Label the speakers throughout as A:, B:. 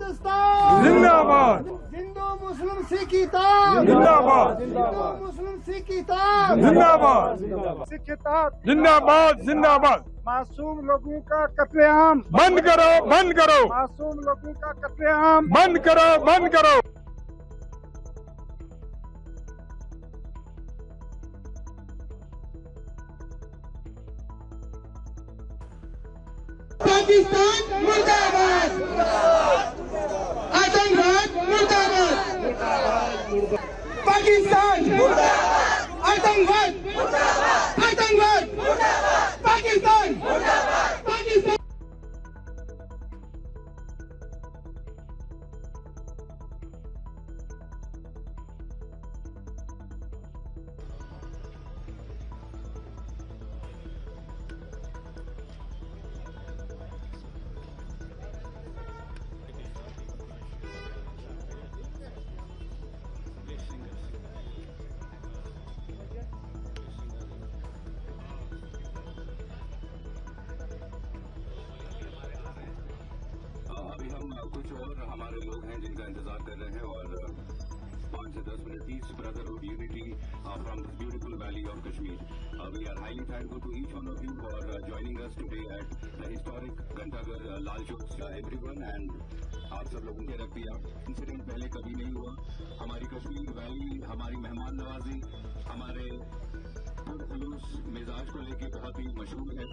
A: हिंदुस्तान
B: जिंदाबाद,
A: हिंदू मुस्लिम सिख इत्तेहाद
B: जिंदाबाद,
A: हिंदू मुस्लिम सिख इत्तेहाद
B: जिंदाबाद,
A: सिख इत्तेहाद।
B: जिंदाबाद, जिंदाबाद।
A: मासूम लोगों का कत्लेआम
B: बंद करो, बंद करो,
A: मासूम लोगों का कत्लेआम
B: बंद करो, बंद करो।
C: पाकिस्तान मुर्दाबाद, आतंकवाद मुर्दाबाद, पाकिस्तान आतंकवाद, आतंकवाद, पाकिस्तान, पाकिस्तान।
D: अभी हम कुछ और हमारे लोग हैं जिनका इंतजार कर रहे हैं और 5 से 10 minute peace brotherhood unity from this beautiful valley of Kashmir. We are highly thankful to each one of you for joining us today at the historic Ghantaghar Lal Chowk. Everyone and आप सब लोगों के रखिया इंसिडेंट पहले कभी नहीं हुआ. हमारी कश्मीर वैली हमारी मेहमान नवाजी हमारे पुरखुलूस मिजाज को लेके बहुत ही मशहूर है.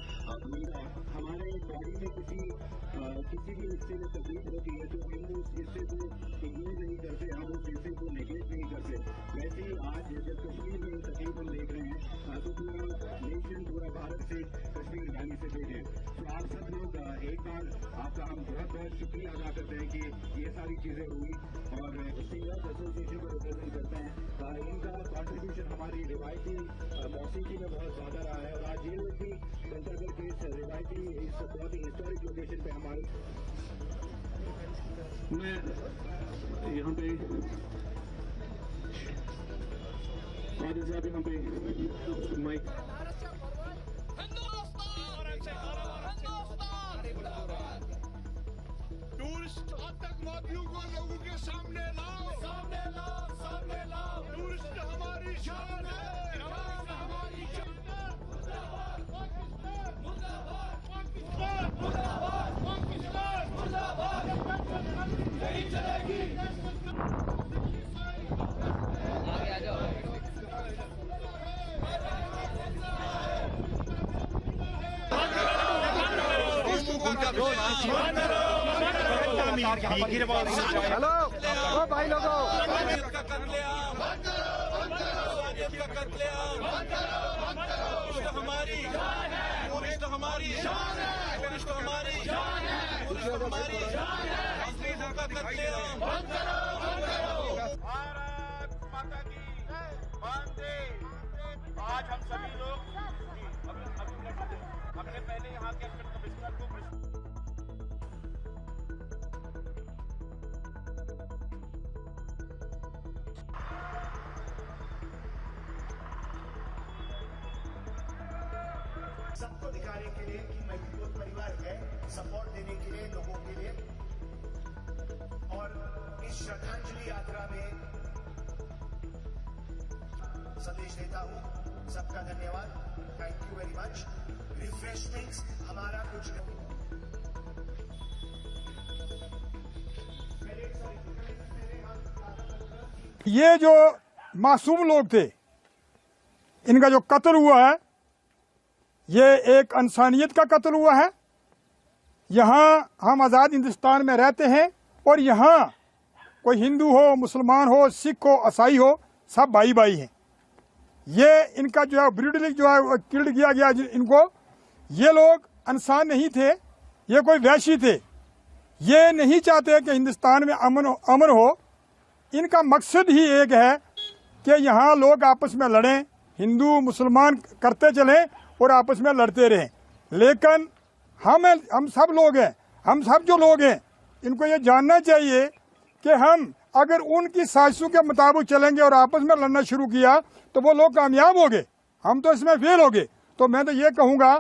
D: हमारे बॉडी में किसी भी हिस्से में तकलीफ होती है तो हम उस हिस्से को इग्नोर नहीं करते, हम उस हिस्से को नेगलेक्ट नहीं करते. वैसे ही आज जब कश्मीर में तकलीफ हम देख रहे हैं तो पूरा नेशन पूरा भारत से कश्मीर वैली से भेजे. तो आप सब लोग एक बार आपका हम बहुत बहुत शुक्रिया अदा करते हैं कि ये सारी चीजें हुई और सिंगर्स एसोसिएशन को रिप्रेजेंट करते हैं. इनका कॉन्ट्रीब्यूशन हमारी रिवायती मौसीकी में बहुत ज्यादा रहा है और आज ये लोग भी घंटाघर के इस रिवायती इस बहुत ही हिस्टोरिक लोकेशन पे हमारे मैं यहाँ पे यहाँ पे माइक
E: टूरिस्ट आतंकवादियों को लोगों के सामने लाओ, सामने लाओ, सामने लाओ. टूरिस्ट हमारी शान है, हमारी शान है. मुर्दाबाद पाकिस्तान, मुर्दाबाद पाकिस्तान, मुर्दाबाद पाकिस्तान, मुर्दाबाद. नहीं चलेगी. आगे आ जाओ.
A: हेलो ओ भाई लोगों
E: आज हम सभी लोग हमने पहले यहाँ के कमिश्नर को
F: सबको दिखाने के लिए कि मजबूत परिवार है, सपोर्ट देने के लिए लोगों के लिए. और इस श्रद्धांजलि यात्रा में संदेश देता हूं. सबका धन्यवाद, thank you very much. Refreshments हमारा कुछ
B: ये जो मासूम लोग थे इनका जो कत्ल हुआ है ये एक इंसानियत का कत्ल हुआ है. यहाँ हम आज़ाद हिंदुस्तान में रहते हैं और यहाँ कोई हिंदू हो, मुसलमान हो, सिख हो, ईसाई हो, सब भाई भाई हैं. ये इनका जो है ब्रूटली जो है किल्ड किया गया इनको. ये लोग इंसान नहीं थे, ये कोई वैशी थे. ये नहीं चाहते कि हिंदुस्तान में अमन हो. इनका मकसद ही एक है कि यहाँ लोग आपस में लड़ें, हिंदू मुसलमान करते चलें और आपस में लड़ते रहें. लेकिन हम सब लोग हैं, हम सब जो लोग हैं इनको ये जानना चाहिए कि हम अगर उनकी साजिशों के मुताबिक चलेंगे और आपस में लड़ना शुरू किया तो वो लोग कामयाब हो गए, हम तो इसमें फेल हो गए. तो मैं तो ये कहूँगा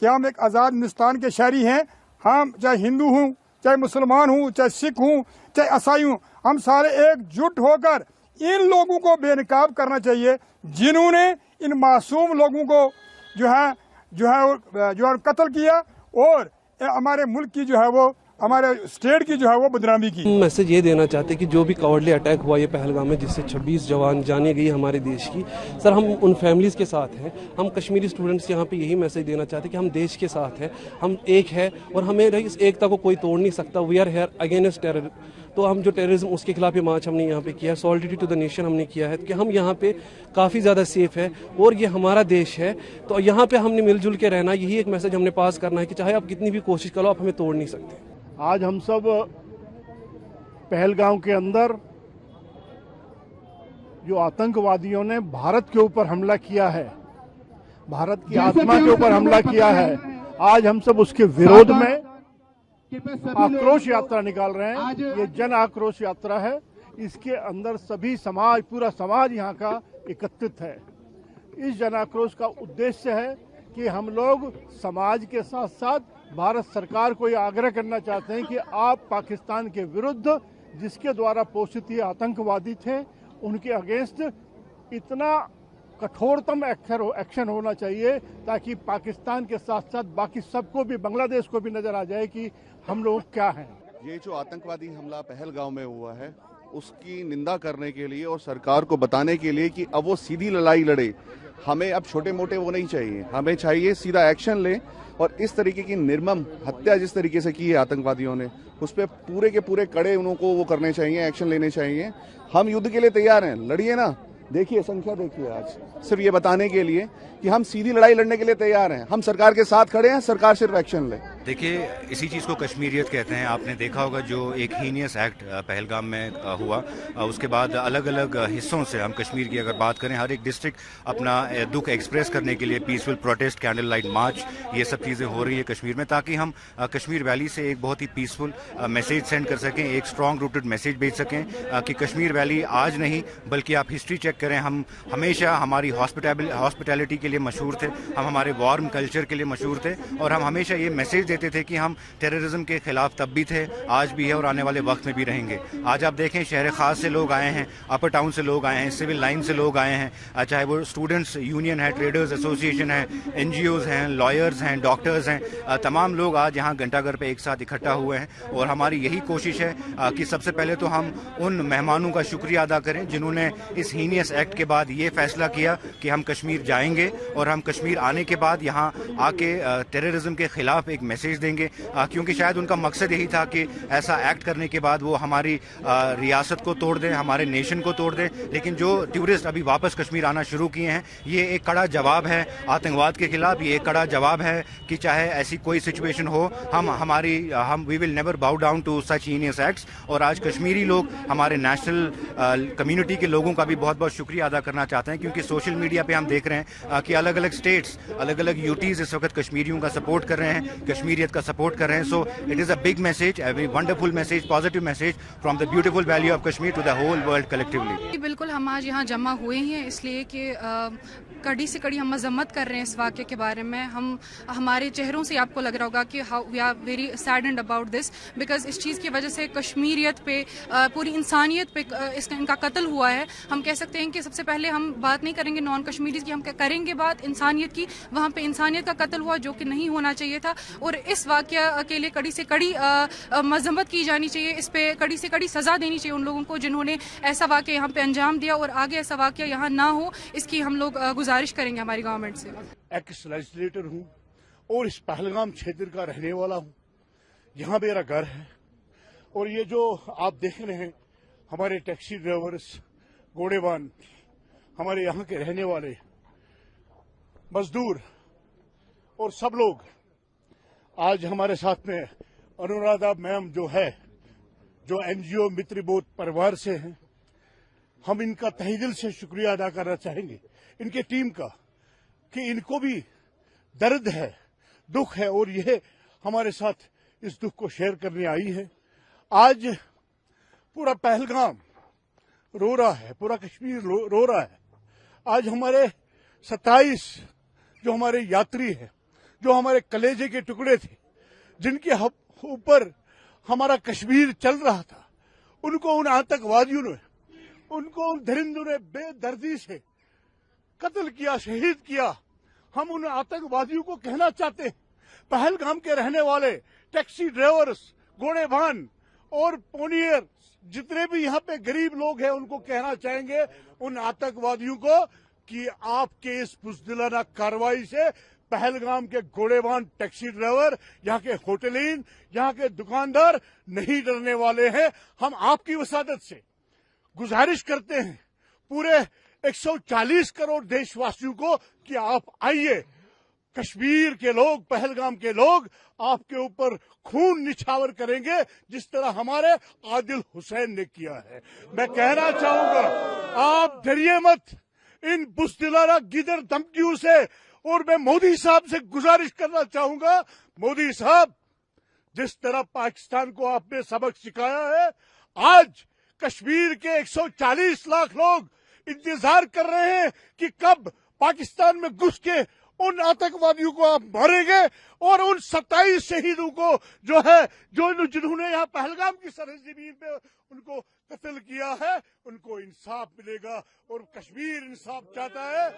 B: कि हम एक आज़ाद हिंदुस्तान के शहरी हैं. हम चाहे हिंदू हों, चाहे मुसलमान हूँ, चाहे सिख हूँ, चाहे ईसाई हूँ, हम सारे एकजुट होकर इन लोगों को बेनकाब करना चाहिए जिन्होंने इन मासूम लोगों को जो है कत्ल किया और हमारे मुल्क की जो है वो हमारे स्टेट की जो है वो बदनामी की।
G: मैसेज ये देना चाहते कि जो भी कवर्डली अटैक हुआ ये पहलगाम में जिससे 26 जवान जाने गई हमारे देश की, सर हम उन फैमिलीज़ के साथ हैं। हम कश्मीरी स्टूडेंट्स यहाँ पे यही मैसेज देना चाहते हैं कि हम देश के साथ हैं, हम एक है और हमें इस एकता को कोई तोड़ नहीं सकता। We are here against terror. तो हम जो टेररिज्म उसके खिलाफ ये मार्च हमने यहाँ पे किया, सॉलिडरिटी टू द नेशन हमने किया है कि हम यहाँ पे काफ़ी ज़्यादा सेफ है और ये हमारा देश है। तो यहाँ पे हमने मिलजुल के रहना, यही एक मैसेज हमने पास करना है कि चाहे आप कितनी भी कोशिश करो आप हमें तोड़ नहीं सकते।
H: आज हम सब पहलगाम के अंदर जो आतंकवादियों ने भारत के ऊपर हमला किया है, भारत की आत्मा के ऊपर हमला किया है, आज हम सब उसके विरोध में आक्रोश यात्रा निकाल रहे हैं। ये जन आक्रोश यात्रा है, इसके अंदर सभी समाज, पूरा समाज यहाँ का एकत्रित है। इस जन आक्रोश का उद्देश्य है कि हम लोग समाज के साथ साथ भारत सरकार को ये आग्रह करना चाहते हैं कि आप पाकिस्तान के विरुद्ध जिसके द्वारा पोषित ये आतंकवादी थे उनके अगेंस्ट इतना कठोरतम एक्शन होना चाहिए ताकि पाकिस्तान के साथ साथ बाकी सबको भी, बांग्लादेश को भी नजर आ जाए कि हम लोग क्या हैं।
I: ये जो आतंकवादी हमला पहलगाम में हुआ है उसकी निंदा करने के लिए और सरकार को बताने के लिए कि अब वो सीधी लड़ाई लड़े। हमें अब छोटे मोटे वो नहीं चाहिए, हमें चाहिए सीधा एक्शन लें और इस तरीके की निर्मम हत्या जिस तरीके से की है आतंकवादियों ने उस पर पूरे के पूरे कड़े उनको वो करने चाहिए, एक्शन लेने चाहिए। हम युद्ध के लिए तैयार हैं, लड़िए ना। देखिए संख्या देखिए, आज सिर्फ ये बताने के लिए कि हम सीधी लड़ाई लड़ने के लिए तैयार हैं, हम सरकार के साथ खड़े हैं, सरकार सिर्फ एक्शन ले।
J: देखिए इसी चीज़ को कश्मीरियत कहते हैं। आपने देखा होगा जो एक हीनियस एक्ट पहलगाम में हुआ, उसके बाद अलग अलग हिस्सों से, हम कश्मीर की अगर बात करें, हर एक डिस्ट्रिक्ट अपना दुख एक्सप्रेस करने के लिए peaceful protest, candle light march, ये सब चीज़ें हो रही है कश्मीर में, ताकि हम कश्मीर वैली से एक बहुत ही पीसफुल मैसेज सेंड कर सकें, एक स्ट्रॉन्ग रूटेड मैसेज भेज सकें कि कश्मीर वैली आज नहीं बल्कि आप हिस्ट्री चेक करें, हम हमेशा हमारी हॉस्पिटैलिटी के लिए मशहूर थे, हम हमारे वार्म कल्चर के लिए मशहूर थे और हम हमेशा ये मैसेज देते थे कि हम टेररिज्म के खिलाफ तब भी थे, आज भी है और आने वाले वक्त में भी रहेंगे। आज आप देखें शहर खास से लोग आए हैं, अपर टाउन से लोग आए हैं, सिविल लाइन से लोग आए हैं, चाहे वो स्टूडेंट्स यूनियन है, ट्रेडर्स एसोसिएशन है, NGOs हैं, लॉयर्स हैं, डॉक्टर्स हैं, तमाम लोग आज यहाँ घंटाघर पे एक साथ इकट्ठा हुए हैं। और हमारी यही कोशिश है कि सबसे पहले तो हम उन मेहमानों का शुक्रिया अदा करें जिन्होंने इस हीनियस एक्ट के बाद ये फैसला किया कि हम कश्मीर जाएंगे और हम कश्मीर आने के बाद यहाँ आके टेररिज्म के खिलाफ एक मैसेज देंगे, क्योंकि शायद उनका मकसद यही था कि ऐसा एक्ट करने के बाद वो हमारी रियासत को तोड़ दें, हमारे नेशन को तोड़ दें। लेकिन जो टूरिस्ट अभी वापस कश्मीर आना शुरू किए हैं, ये एक कड़ा जवाब है आतंकवाद के खिलाफ, ये एक कड़ा जवाब है कि चाहे ऐसी कोई सिचुएशन हो, हम we will never bow down to such heinous acts. और आज कश्मीरी लोग हमारे नेशनल कम्युनिटी के लोगों का भी बहुत बहुत शुक्रिया अदा करना चाहते हैं, क्योंकि सोशल मीडिया पे हम देख रहे हैं कि अलग अलग स्टेट्स, अलग अलग यूटीज इस वक्त कश्मीरियों का सपोर्ट कर रहे हैं, कश्मीरियत का सपोर्ट कर रहे हैं। So it is a big message, a wonderful message, positive message from the beautiful valley of Kashmir to the whole world collectively.
K: बिल्कुल, हम आज यहाँ जमा हुए ही हैं इसलिए कि कड़ी से कड़ी हम मजम्मत कर रहे हैं इस वाक़े के बारे में। हम हमारे चेहरों से आपको लग रहा होगा कि how we are very saddened about this, because इस चीज़ की वजह से कश्मीरियत पे, पूरी इंसानियत पे इनका कत्ल हुआ है। हम कह सकते हैं कि सबसे पहले हम बात नहीं करेंगे नॉन कश्मीरीज की, हम करेंगे बात इंसानियत की। वहाँ पे इंसानियत का कत्ल हुआ जो कि नहीं होना चाहिए था और इस वाक़या के लिए कड़ी से कड़ी मजम्मत की जानी चाहिए। इस पे कड़ी से कड़ी सज़ा देनी चाहिए उन लोगों को जिन्होंने ऐसा वाक़या यहाँ पे अंजाम दिया और आगे ऐसा वाक़या यहाँ ना हो, इसकी हम लोग गुजारिश करेंगे हमारी गवर्नमेंट से।
H: एक्स लेजिस्लेटर हूँ और इस पहलगाम क्षेत्र का रहने वाला हूँ, यहाँ मेरा घर है। और ये जो आप देख रहे हैं हमारे टैक्सी ड्राइवर्स, घोड़ेबान, हमारे यहाँ के रहने वाले मजदूर और सब लोग आज हमारे साथ में, अनुराधा मैम जो है, जो NGO मित्र बोध परिवार से हैं, हम इनका तहे दिल से शुक्रिया अदा करना चाहेंगे, इनके टीम का, कि इनको भी दर्द है, दुख है और ये हमारे साथ इस दुख को शेयर करने आई है। आज पूरा पहलगाम रो रहा है, पूरा कश्मीर रो रहा है। आज हमारे 27 जो हमारे यात्री हैं, जो हमारे कलेजे के टुकड़े थे, जिनके ऊपर हमारा कश्मीर चल रहा था, उनको उन आतंकवादियों ने, उनको उन दरिंदों ने बेदर्दी से कत्ल किया, शहीद किया। हम उन आतंकवादियों को कहना चाहते हैं, पहलगाम के रहने वाले टैक्सी ड्राइवर्स, घोड़ेबान और पोनियर, जितने भी यहाँ पे गरीब लोग हैं, उनको कहना चाहेंगे उन आतंकवादियों को कि आपके इस बुज़दिलाना कार्रवाई से पहलगाम के घोड़ेबान, टैक्सी ड्राइवर, यहाँ के होटलिन, यहाँ के दुकानदार नहीं डरने वाले हैं। हम आपकी वसादत से गुजारिश करते हैं पूरे 140 करोड़ देशवासियों को कि आप आइए। कश्मीर के लोग, पहलगाम के लोग आपके ऊपर खून निछावर करेंगे जिस तरह हमारे आदिल हुसैन ने किया है। मैं कहना चाहूंगा, आप डरिए मत इन बुज़दिलाना गिदर धमकियों से। और मैं मोदी साहब से गुजारिश करना चाहूंगा, मोदी साहब, जिस तरह पाकिस्तान को आपने सबक सिखाया है, आज कश्मीर के 140 लाख लोग इंतजार कर रहे हैं कि कब पाकिस्तान में घुस के उन आतंकवादियों को आप मारेंगे और उन 27 शहीदों को जो है, जिन्होंने यहाँ पहलगाम की सरजमीन पे उनको कत्ल किया है, उनको इंसाफ मिलेगा। और कश्मीर इंसाफ चाहता है,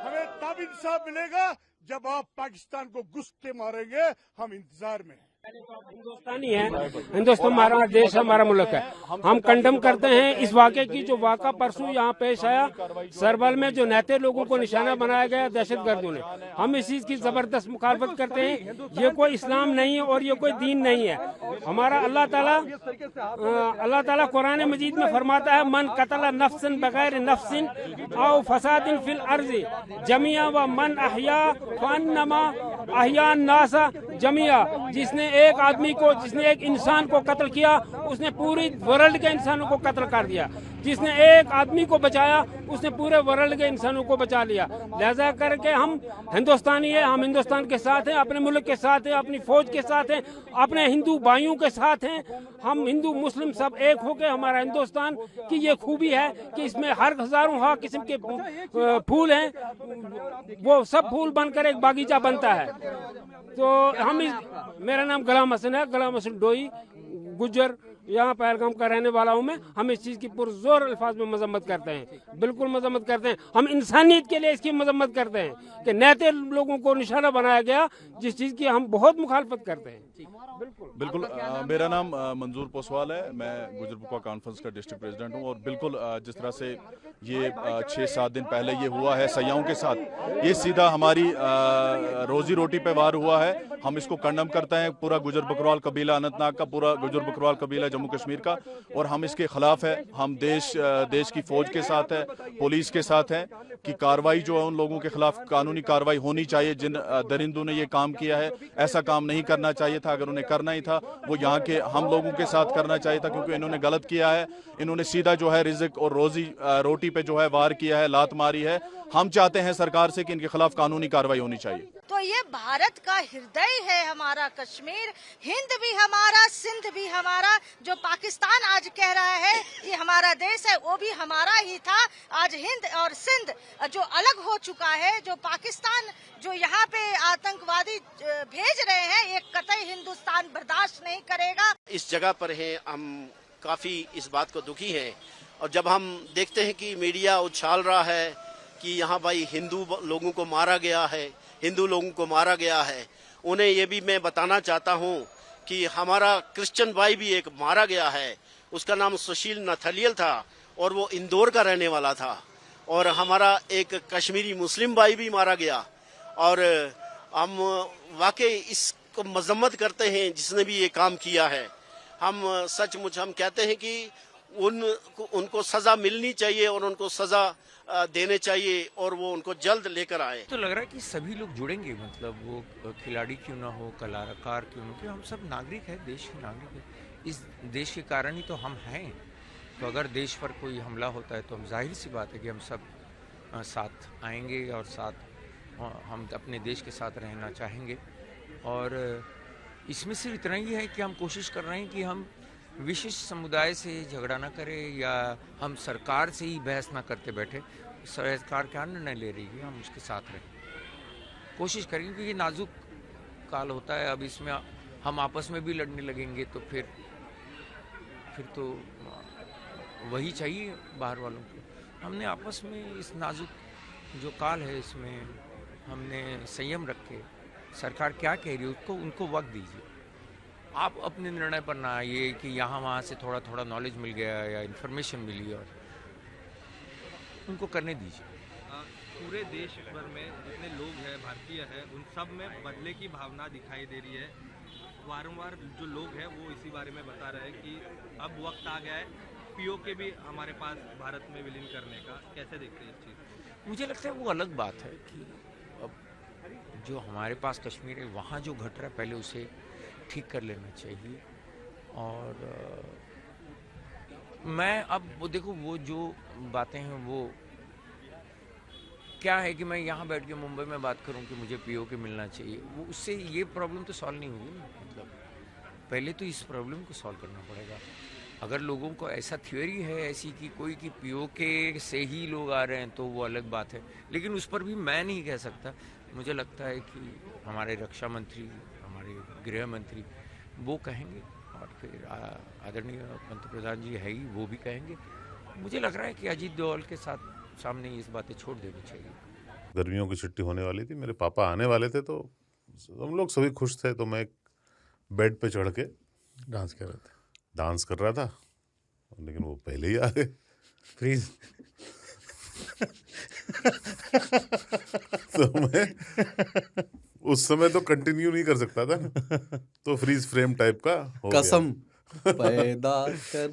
H: हमें तब इंसाफ मिलेगा जब आप पाकिस्तान को घुस के मारेंगे। हम इंतजार में हैं।
L: हिंदुस्तानी है, हिंदुस्तान हमारा देश है, हमारा मुल्क है। हम कंडम करते हैं इस वाक़े की जो वाक़ा परसों यहाँ पेश आया सरबल में, जो नहते लोगों को निशाना बनाया गया दहशतगर्दों ने। हम इस चीज़ की जबरदस्त मुखालफत करते हैं। ये कोई इस्लाम नहीं है और ये कोई दीन नहीं है। हमारा अल्लाह ताला कुरान मजीद में फरमाता है, मन कतला नफ्सन बगैर नफ्सिन औ फसादिन फिल अर्ज़ि जमिया व मन अहया फन्नमा अहयान नासा जमिया। जिसने एक इंसान को कत्ल किया, उसने पूरी वर्ल्ड के इंसानों को कत्ल कर दिया। जिसने एक आदमी को बचाया, उसने पूरे वर्ल्ड के इंसानों को बचा लिया। लिहाजा करके हम हिंदुस्तानी है, हम हिंदुस्तान के साथ हैं, अपने मुल्क के साथ हैं, अपनी फौज के साथ हैं, अपने हिंदू भाइयों के साथ हैं। हम हिंदू मुस्लिम सब एक होकर, हमारा हिंदुस्तान की ये खूबी है कि इसमें हर हजारों किस्म के फूल हैं, वो सब फूल बनकर एक बागीचा बनता है। तो मेरा नाम गुलाम हसन है, गुलाम हसन डोई, गुज्जर, यहाँ पहलगाम का रहने वाला हूँ मैं। हम इस चीज़ की पुरजोर अल्फाज में मजम्मत करते हैं, बिल्कुल मजम्मत करते हैं। हम इंसानियत के लिए इसकी मजम्मत करते हैं कि नहते लोगों को निशाना बनाया गया, जिस चीज़ की हम बहुत मुखालफत करते हैं।
M: बिल्कुल मेरा नाम मंजूर पोसवाल है, मैं गुजर बकवा कॉन्फ्रेंस का डिस्ट्रिक्ट प्रेसिडेंट हूँ। और बिल्कुल जिस तरह से ये 6-7 दिन पहले ये हुआ है सयाहों के साथ, ये सीधा हमारी रोजी रोटी पे वार हुआ है। हम इसको कंडम करते हैं, पूरा गुजर बकरवाल कबीला, अनंतनाग का पूरा गुजर बकरवाल कबीला जम्मू कश्मीर का, और हम इसके खिलाफ है। हम देश की फौज के साथ है, पुलिस के साथ है कि कार्रवाई जो है उन लोगों के खिलाफ कानूनी कार्रवाई होनी चाहिए जिन दरिंदों ने ये काम किया है। ऐसा काम नहीं करना चाहिए था, अगर उन्हें करना ही था वो यहाँ के हम लोगों के साथ करना चाहिए था, क्योंकि इन्होंने गलत किया है। इन्होंने सीधा जो है रिज़्क और रोटी पे जो है वार किया है, लात मारी है। हम चाहते हैं सरकार से कि इनके खिलाफ कानूनी कार्रवाई होनी चाहिए।
N: तो ये भारत का हृदय है हमारा कश्मीर, हिंद भी हमारा, सिंध भी हमारा। जो पाकिस्तान आज कह रहा है कि हमारा देश है, वो भी हमारा ही था। आज हिंद और सिंध जो अलग हो चुका है, जो पाकिस्तान जो यहाँ पे आतंकवादी भेज रहे हैं, ये कतई हिंदुस्तान बर्दाश्त नहीं करेगा।
O: इस जगह पर है, हम काफी इस बात को दुखी हैं। और जब हम देखते हैं कि मीडिया उछाल रहा है कि यहाँ भाई हिंदू लोगों को मारा गया है, हिंदू लोगों को मारा गया है, उन्हें ये भी मैं बताना चाहता हूँ कि हमारा क्रिश्चियन भाई भी एक मारा गया है। उसका नाम सुशील नथलियल था और वो इंदौर का रहने वाला था। और हमारा एक कश्मीरी मुस्लिम भाई भी मारा गया। और हम वाकई इसको मजम्मत करते हैं जिसने भी ये काम किया है। हम सचमुच हम कहते हैं कि उनको सजा मिलनी चाहिए और उनको सजा देने चाहिए और वो उनको जल्द लेकर आए।
P: तो लग रहा है कि सभी लोग जुड़ेंगे, मतलब वो खिलाड़ी क्यों ना हो, कलाकार क्यों ना, क्यों हम सब नागरिक है, देश के नागरिक है। इस देश के कारण ही तो हम हैं। तो अगर देश पर कोई हमला होता है तो हम जाहिर सी बात है कि हम सब साथ आएंगे और साथ हम अपने देश के साथ रहना चाहेंगे। और इसमें सिर्फ इतना ही है कि हम कोशिश कर रहे हैं कि हम विशिष्ट समुदाय से झगड़ा ना करें या हम सरकार से ही बहस ना करते बैठे। सरकार क्या निर्णय ले रही है हम उसके साथ रहें, कोशिश करेंगे। क्योंकि ये नाजुक काल होता है, अब इसमें हम आपस में भी लड़ने लगेंगे तो फिर तो वही चाहिए बाहर वालों को। हमने आपस में इस नाजुक जो काल है इसमें हमने संयम रखे। सरकार क्या कह रही है उसको उनको वक्त दीजिए। आप अपने निर्णय पर ना आइए कि यहाँ वहाँ से थोड़ा थोड़ा नॉलेज मिल गया या इन्फॉर्मेशन मिली, और उनको करने दीजिए।
Q: पूरे देश भर में जितने लोग हैं भारतीय हैं उन सब में बदले की भावना दिखाई दे रही है। वारंवार जो लोग हैं वो इसी बारे में बता रहे हैं कि अब वक्त आ गया है पीओके भी हमारे पास भारत में विलीन करने का। कैसे देखते हैं इस चीज़?
P: मुझे लगता है वो अलग बात है कि अब जो हमारे पास कश्मीर है वहाँ जो घट रहा है पहले उसे ठीक कर लेना चाहिए। और मैं अब वो देखो वो जो बातें हैं वो क्या है कि मैं यहाँ बैठ के मुंबई में बात करूँ कि मुझे पीओके मिलना चाहिए, वो उससे ये प्रॉब्लम तो सॉल्व नहीं होगी ना। मतलब पहले तो इस प्रॉब्लम को सॉल्व करना पड़ेगा। अगर लोगों को ऐसा थ्योरी है ऐसी कि कोई कि पीओके से ही लोग आ रहे हैं तो वो अलग बात है, लेकिन उस पर भी मैं नहीं कह सकता। मुझे लगता है कि हमारे रक्षा मंत्री, हमारे गृह मंत्री वो कहेंगे, और फिर आदरणीय पंतप्रधान जी है ही वो भी कहेंगे। मुझे लग रहा है कि अजीत डोभाल के साथ सामने इस बातें छोड़ देनी चाहिए।
R: गर्मियों की छुट्टी होने वाली थी, मेरे पापा आने वाले थे, तो हम लोग सभी खुश थे। तो मैं बेड पे चढ़ के डांस कर रहा था, लेकिन वो पहले ही आ गए। फ्रीज तो मैं उस समय तो कंटिन्यू नहीं कर सकता था ना, तो फ्रीज फ्रेम टाइप का हो
S: कसम पैदा कर